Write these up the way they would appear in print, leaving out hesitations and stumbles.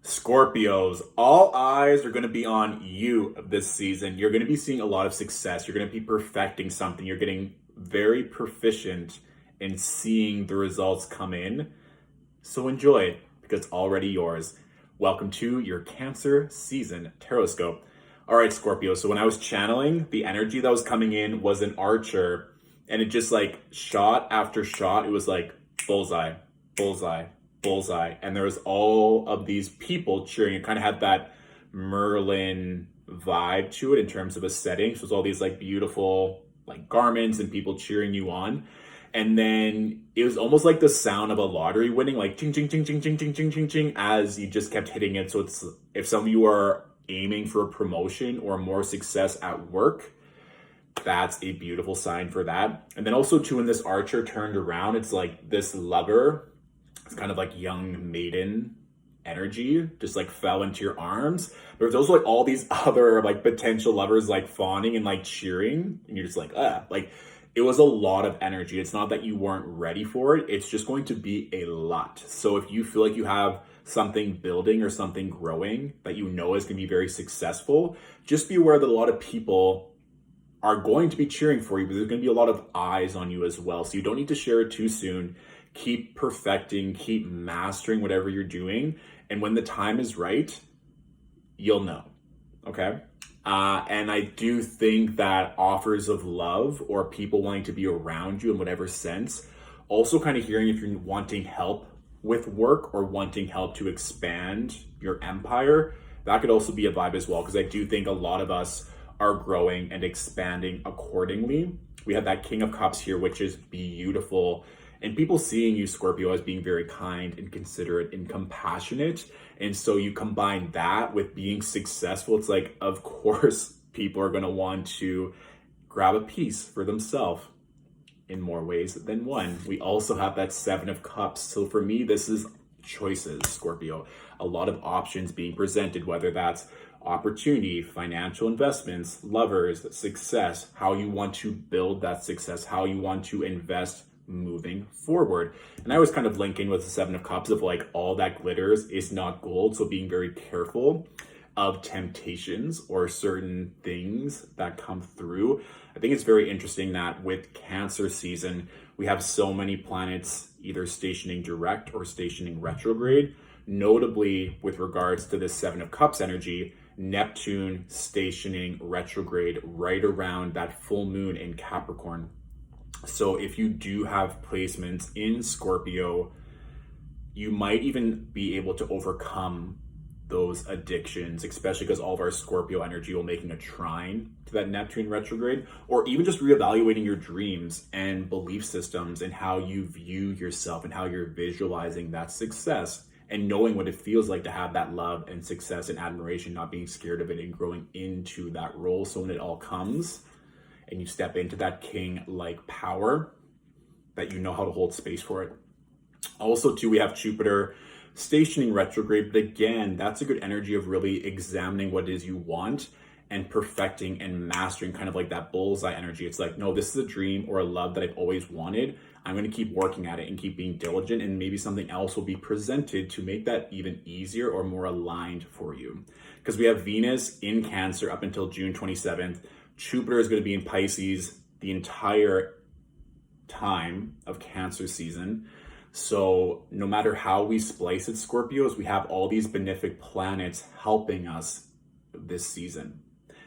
Scorpios, all eyes are going to be on you this season. You're going to be seeing a lot of success. You're going to be perfecting something. You're getting very proficient in seeing the results come in. So enjoy it because it's already yours. Welcome to your Cancer season Tarotscope. All right, Scorpio. So when I was channeling, the energy that was coming in was an archer, and it just like shot after shot. It was like bullseye, bullseye, bullseye, and there was all of these people cheering. It kind of had that Merlin vibe to it in terms of a setting. So it's all these like beautiful like garments and people cheering you on. And then it was almost like the sound of a lottery winning, like ching ching ching ching ching ching ching ching ching, as you just kept hitting it. So it's if some of you are aiming for a promotion or more success at work, that's a beautiful sign for that. And then also too, when this archer turned around, it's like this lover, it's kind of like young maiden energy, just like fell into your arms. But there's also like all these other like potential lovers like fawning and like cheering, and you're just like like it was a lot of energy. It's not that you weren't ready for it, it's just going to be a lot. So if you feel like you have something building or something growing that you know is going to be very successful, just be aware that a lot of people are going to be cheering for you, but there's going to be a lot of eyes on you as well. So you don't need to share it too soon. Keep perfecting, keep mastering whatever you're doing. And when the time is right, you'll know. Okay. And I do think that offers of love or people wanting to be around you in whatever sense, also kind of hearing if you're wanting help with work or wanting help to expand your empire, that could also be a vibe as well. Because I do think a lot of us are growing and expanding accordingly. We have that King of Cups here, which is beautiful. And people seeing you, Scorpio, as being very kind and considerate and compassionate. And so you combine that with being successful. It's like, of course, people are going to want to grab a piece for themselves in more ways than one. We also have that Seven of Cups. So for me, this is choices, Scorpio. A lot of options being presented, whether that's opportunity, financial investments, lovers, success, how you want to build that success, how you want to invest moving forward. And I was kind of linking with the Seven of Cups of like all that glitters is not gold. So being very careful of temptations or certain things that come through. I think it's very interesting that with Cancer season, we have so many planets either stationing direct or stationing retrograde. Notably, with regards to this Seven of Cups energy, Neptune stationing retrograde right around that full moon in Capricorn. So if you do have placements in Scorpio, you might even be able to overcome those addictions, especially because all of our Scorpio energy will making a trine to that Neptune retrograde, or even just reevaluating your dreams and belief systems and how you view yourself and how you're visualizing that success and knowing what it feels like to have that love and success and admiration, not being scared of it and growing into that role. So when it all comes and you step into that king-like power, that you know how to hold space for it. Also, too, we have Jupiter stationing retrograde, but again, that's a good energy of really examining what it is you want and perfecting and mastering, kind of like that bullseye energy. It's like, no, this is a dream or a love that I've always wanted. I'm going to keep working at it and keep being diligent, and maybe something else will be presented to make that even easier or more aligned for you. Because we have Venus in Cancer up until June 27th. Jupiter is going to be in Pisces the entire time of Cancer season. So no matter how we splice it, Scorpios, we have all these benefic planets helping us this season.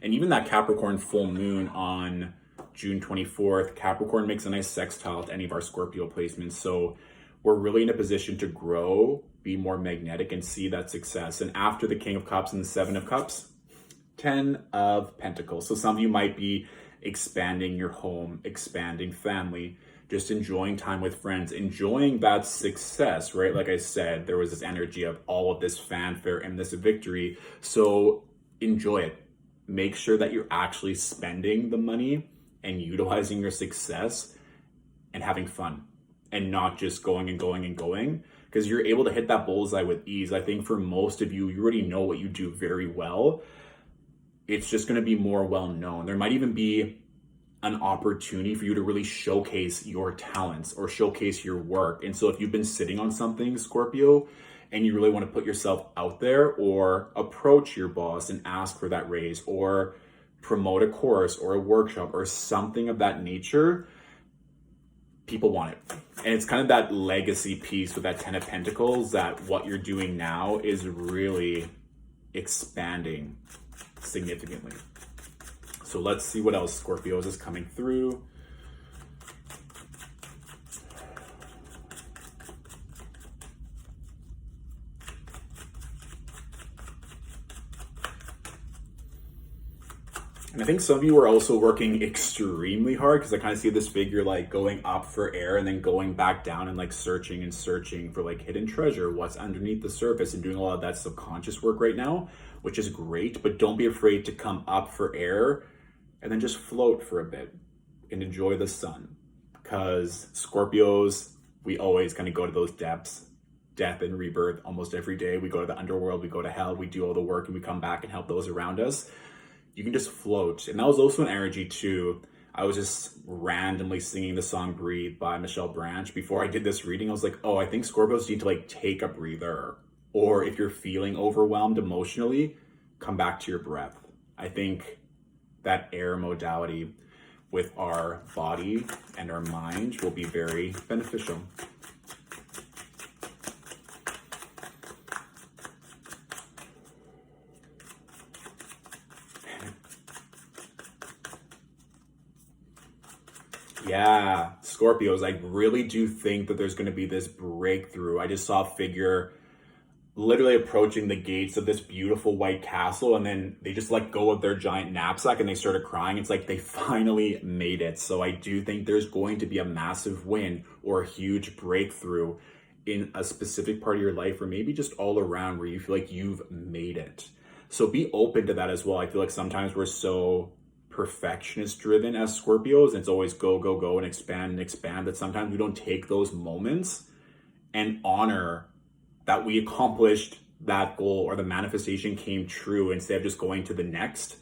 And even that Capricorn full moon on June 24th, Capricorn makes a nice sextile to any of our Scorpio placements. So we're really in a position to grow, be more magnetic, and see that success. And after the King of Cups and the Seven of Cups, 10 of Pentacles. So some of you might be expanding your home, expanding family, just enjoying time with friends, enjoying that success, right? Like I said, there was this energy of all of this fanfare and this victory. So enjoy it. Make sure that you're actually spending the money and utilizing your success and having fun and not just going and going and going, because you're able to hit that bullseye with ease. I think for most of you, you already know what you do very well. It's just going to be more well known. There might even be an opportunity for you to really showcase your talents or showcase your work. And so if you've been sitting on something, Scorpio, and you really want to put yourself out there or approach your boss and ask for that raise or promote a course or a workshop or something of that nature, people want it. And it's kind of that legacy piece with that 10 of Pentacles, that what you're doing now is really expanding significantly. So let's see what else, Scorpios, is coming through. And I think some of you are also working extremely hard, because I kind of see this figure like going up for air and then going back down and like searching and searching for like hidden treasure, what's underneath the surface, and doing a lot of that subconscious work right now, which is great. But don't be afraid to come up for air and then just float for a bit and enjoy the sun. Because Scorpios, we always kind of go to those depths, death and rebirth almost every day. We go to the underworld, we go to hell, we do all the work, and we come back and help those around us. You can just float. And that was also an energy too. I was just randomly singing the song Breathe by Michelle Branch before I did this reading. I was like, oh, I think Scorpios need to like take a breather. Or if you're feeling overwhelmed emotionally, come back to your breath. I think that air modality with our body and our mind will be very beneficial. Yeah, Scorpios, I really do think that there's going to be this breakthrough. I just saw a figure literally approaching the gates of this beautiful white castle, and then they just let go of their giant knapsack and they started crying. It's like they finally made it. So I do think there's going to be a massive win or a huge breakthrough in a specific part of your life, or maybe just all around, where you feel like you've made it. So be open to that as well. I feel like sometimes we're so perfectionist driven as Scorpios, and it's always go, go, go and expand, that sometimes we don't take those moments and honor that we accomplished that goal or the manifestation came true, instead of just going to the next,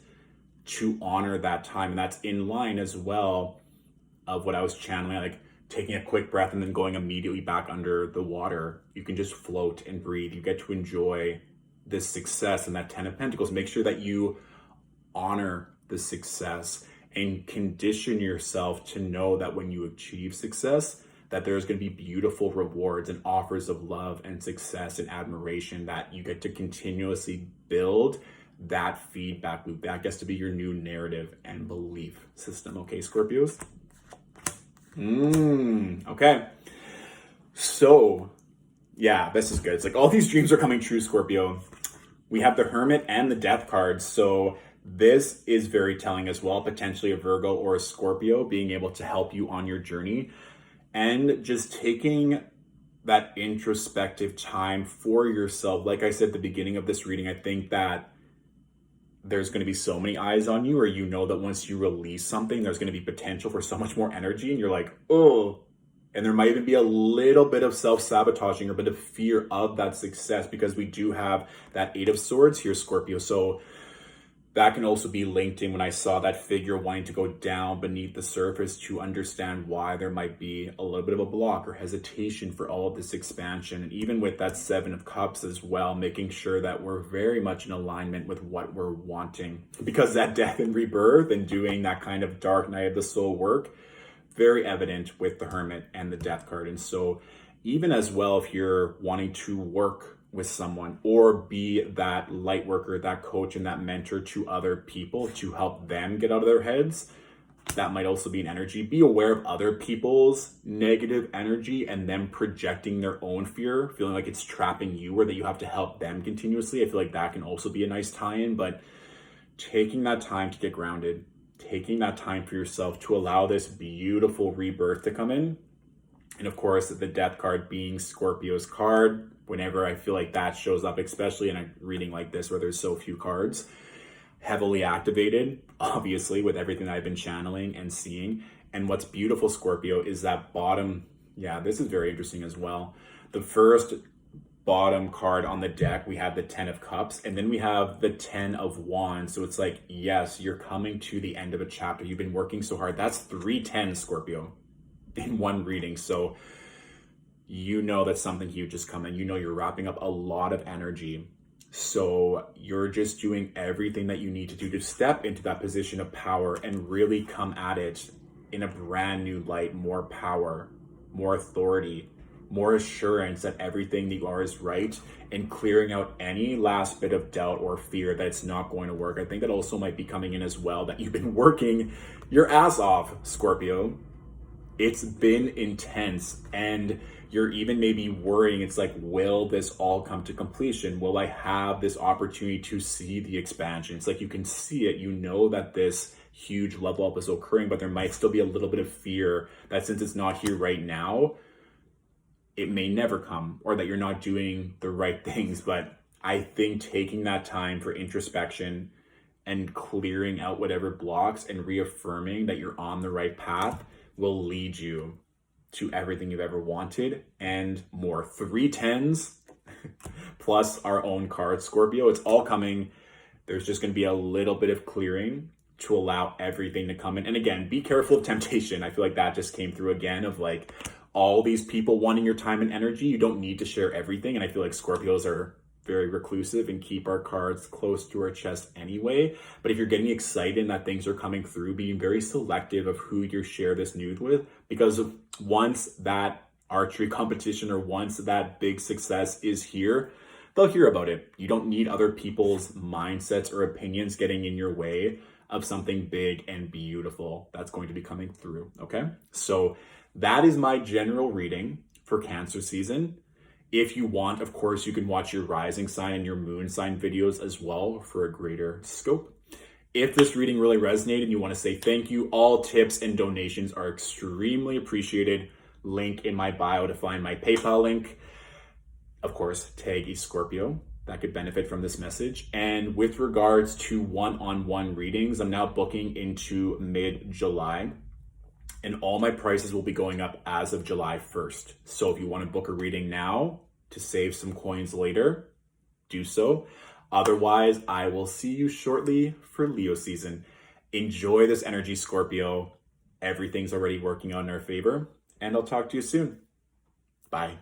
to honor that time. And that's in line as well of what I was channeling, like taking a quick breath and then going immediately back under the water. You can just float and breathe. You get to enjoy this success and that 10 of Pentacles. Make sure that you honor the success and condition yourself to know that when you achieve success, that there's going to be beautiful rewards and offers of love and success and admiration, that you get to continuously build that feedback loop. That gets to be your new narrative and belief system. Okay, Scorpios? Okay. So, yeah, this is good. It's like all these dreams are coming true, Scorpio. We have the Hermit and the Death cards. So this is very telling as well, potentially a Virgo or a Scorpio being able to help you on your journey, and just taking that introspective time for yourself. Like I said at the beginning of this reading, I think that there's going to be so many eyes on you, or you know that once you release something, there's going to be potential for so much more energy, and you're like, oh, and there might even be a little bit of self-sabotaging or a bit of fear of that success, because we do have that 8 of Swords here, Scorpio. So that can also be linked in when I saw that figure wanting to go down beneath the surface to understand why there might be a little bit of a block or hesitation for all of this expansion. And even with that 7 of Cups as well, making sure that we're very much in alignment with what we're wanting, because that death and rebirth and doing that kind of dark night of the soul work, very evident with the Hermit and the Death card. And so even as well, if you're wanting to work with someone or be that light worker, that coach and that mentor to other people to help them get out of their heads, that might also be an energy. Be aware of other people's negative energy and them projecting their own fear, feeling like it's trapping you or that you have to help them continuously. I feel like that can also be a nice tie-in. But taking that time to get grounded, taking that time for yourself to allow this beautiful rebirth to come in. And of course, the Death card being Scorpio's card, whenever I feel like that shows up, especially in a reading like this where there's so few cards, heavily activated, obviously, with everything that I've been channeling and seeing. And what's beautiful, Scorpio, is that bottom, yeah, this is very interesting as well. The first bottom card on the deck, we have the 10 of Cups, and then we have the 10 of Wands. So it's like, yes, you're coming to the end of a chapter. You've been working so hard. That's 3 10s, Scorpio, in one reading. So you know that something huge is coming. You know you're wrapping up a lot of energy. So you're just doing everything that you need to do to step into that position of power and really come at it in a brand new light, more power, more authority, more assurance that everything that you are is right, and clearing out any last bit of doubt or fear that it's not going to work. I think that also might be coming in as well, that you've been working your ass off, Scorpio. It's been intense, and you're even maybe worrying, it's like, will this all come to completion? Will I have this opportunity to see the expansion? It's like you can see it, you know that this huge level up is occurring, but there might still be a little bit of fear that since it's not here right now, it may never come, or that you're not doing the right things. But I think taking that time for introspection and clearing out whatever blocks and reaffirming that you're on the right path will lead you to everything you've ever wanted and more. 3 10s plus our own card, Scorpio. It's all coming. There's just going to be a little bit of clearing to allow everything to come in. And again, be careful of temptation. I feel like that just came through again, of like all these people wanting your time and energy. You don't need to share everything. And I feel like Scorpios are very reclusive and keep our cards close to our chest anyway. But if you're getting excited and that things are coming through, being very selective of who you share this news with, because once that archery competition or once that big success is here, they'll hear about it. You don't need other people's mindsets or opinions getting in your way of something big and beautiful that's going to be coming through. Okay, so that is my general reading for Cancer season. If you want, of course, you can watch your rising sign and your moon sign videos as well for a greater scope. If this reading really resonated and you want to say thank you, all tips and donations are extremely appreciated. Link in my bio to find my PayPal link. Of course, tag a Scorpio that could benefit from this message. And with regards to one-on-one readings, I'm now booking into mid-July. And all my prices will be going up as of July 1st. So if you want to book a reading now to save some coins later, do so. Otherwise, I will see you shortly for Leo season. Enjoy this energy, Scorpio. Everything's already working on our favor. And I'll talk to you soon. Bye.